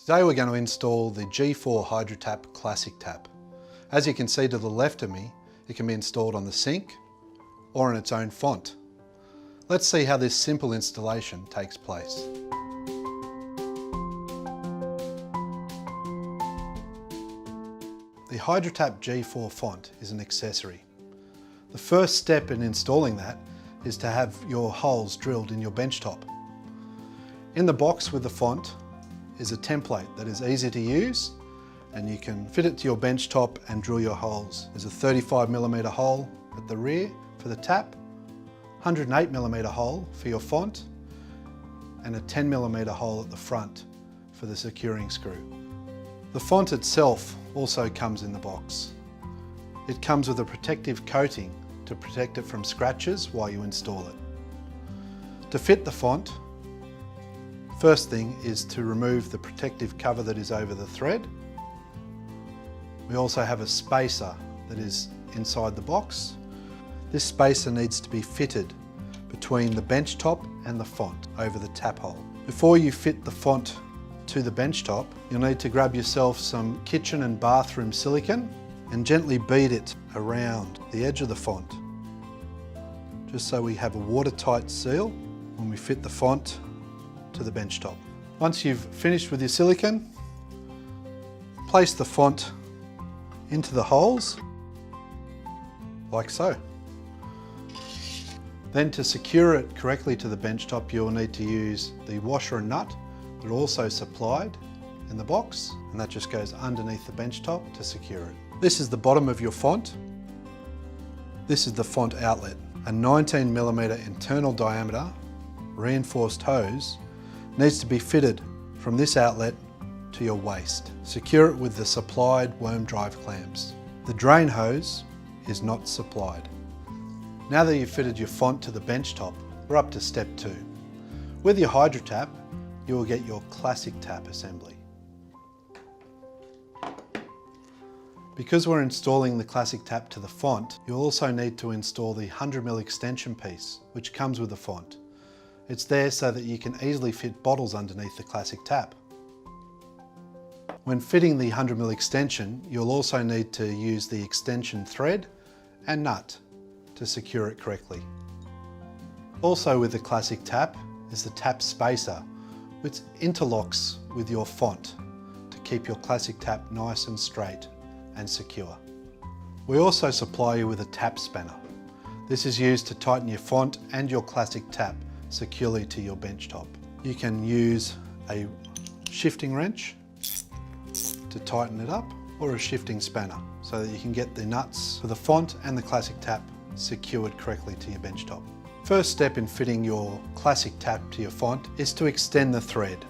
Today we're going to install the G4 HydroTap Classic Tap. As you can see to the left of me, it can be installed on the sink or in its own font. Let's see how this simple installation takes place. The HydroTap G4 font is an accessory. The first step in installing that is to have your holes drilled in your benchtop. In the box with the font is a template that is easy to use, and you can fit it to your benchtop and drill your holes. There's a 35mm hole at the rear for the tap, 108mm hole for your font, and a 10mm hole at the front for the securing screw. The font itself also comes in the box. It comes with a protective coating to protect it from scratches while you install it. To fit the font, first thing is to remove the protective cover that is over the thread. We also have a spacer that is inside the box. This spacer needs to be fitted between the benchtop and the font over the tap hole. Before you fit the font to the benchtop, you'll need to grab yourself some kitchen and bathroom silicone and gently bead it around the edge of the font, just so we have a watertight seal when we fit the font to the benchtop. Once you've finished with your silicone, place the font into the holes, like so. Then to secure it correctly to the benchtop, you'll need to use the washer and nut that are also supplied in the box, and that just goes underneath the benchtop to secure it. This is the bottom of your font. This is the font outlet. A 19mm internal diameter reinforced hose needs to be fitted from this outlet to your waist. Secure it with the supplied worm drive clamps. The drain hose is not supplied. Now that you've fitted your font to the benchtop, we're up to step 2. With your HydroTap, you will get your Classic Tap assembly. Because we're installing the Classic Tap to the font, you'll also need to install the 100mm extension piece, which comes with the font. It's there so that you can easily fit bottles underneath the Classic Tap. When fitting the 100mm extension, you'll also need to use the extension thread and nut to secure it correctly. Also with the Classic Tap is the tap spacer, which interlocks with your font to keep your Classic Tap nice and straight and secure. We also supply you with a tap spanner. This is used to tighten your font and your Classic Tap securely to your benchtop. You can use a shifting wrench to tighten it up, or a shifting spanner, so that you can get the nuts for the font and the Classic Tap secured correctly to your benchtop. First step in fitting your Classic Tap to your font is to extend the thread.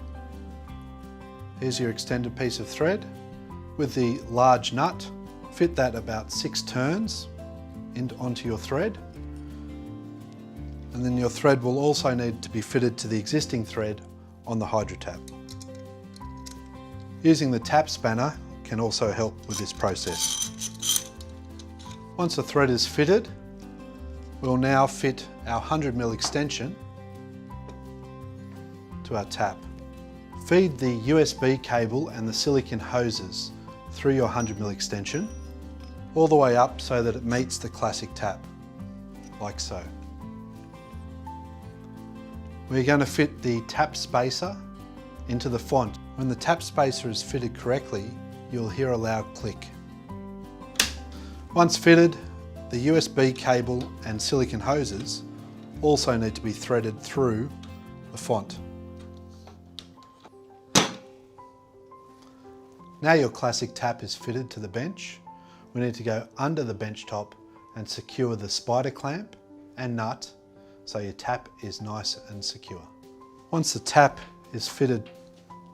Here's your extended piece of thread. With the large nut, fit that about 6 turns onto your thread. And then your thread will also need to be fitted to the existing thread on the HydroTap. Using the tap spanner can also help with this process. Once the thread is fitted, we'll now fit our 100mm extension to our tap. Feed the USB cable and the silicone hoses through your 100mm extension all the way up so that it meets the Classic Tap, like so. We're going to fit the tap spacer into the font. When the tap spacer is fitted correctly, you'll hear a loud click. Once fitted, the USB cable and silicone hoses also need to be threaded through the font. Now your Classic Tap is fitted to the bench, we need to go under the benchtop and secure the spider clamp and nut so your tap is nice and secure. Once the tap is fitted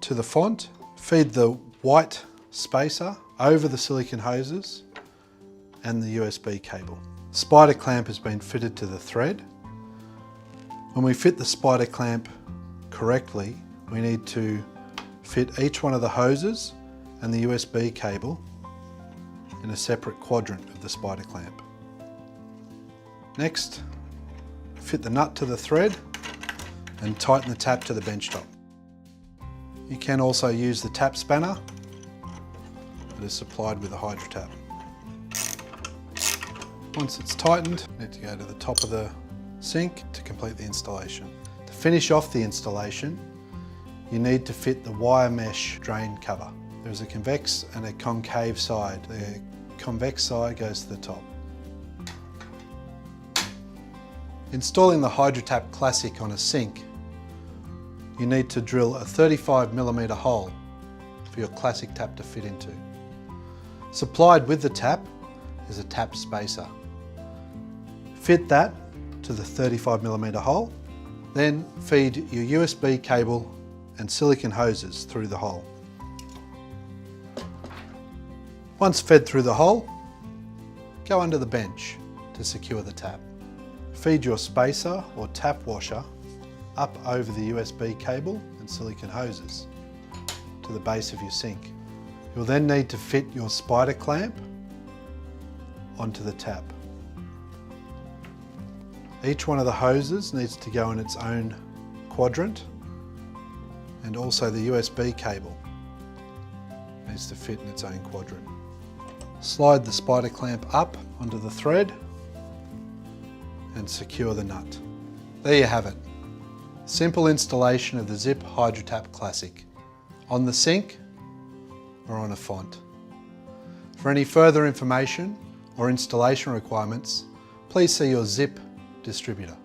to the font, feed the white spacer over the silicone hoses and the USB cable. The spider clamp has been fitted to the thread. When we fit the spider clamp correctly, we need to fit each one of the hoses and the USB cable in a separate quadrant of the spider clamp. Next, fit the nut to the thread and tighten the tap to the benchtop. You can also use the tap spanner that is supplied with a HydroTap. Once it's tightened, you need to go to the top of the sink to complete the installation. To finish off the installation, you need to fit the wire mesh drain cover. There's a convex and a concave side. The convex side goes to the top. Installing the HydroTap Classic on a sink, you need to drill a 35mm hole for your Classic tap to fit into. Supplied with the tap is a tap spacer. Fit that to the 35mm hole, then feed your USB cable and silicone hoses through the hole. Once fed through the hole, go under the bench to secure the tap. Feed your spacer or tap washer up over the USB cable and silicone hoses to the base of your sink. You'll then need to fit your spider clamp onto the tap. Each one of the hoses needs to go in its own quadrant, and also the USB cable needs to fit in its own quadrant. Slide the spider clamp up onto the thread and secure the nut. There you have it. Simple installation of the Zipp HydroTap Classic on the sink or on a font. For any further information or installation requirements, please see your Zipp distributor.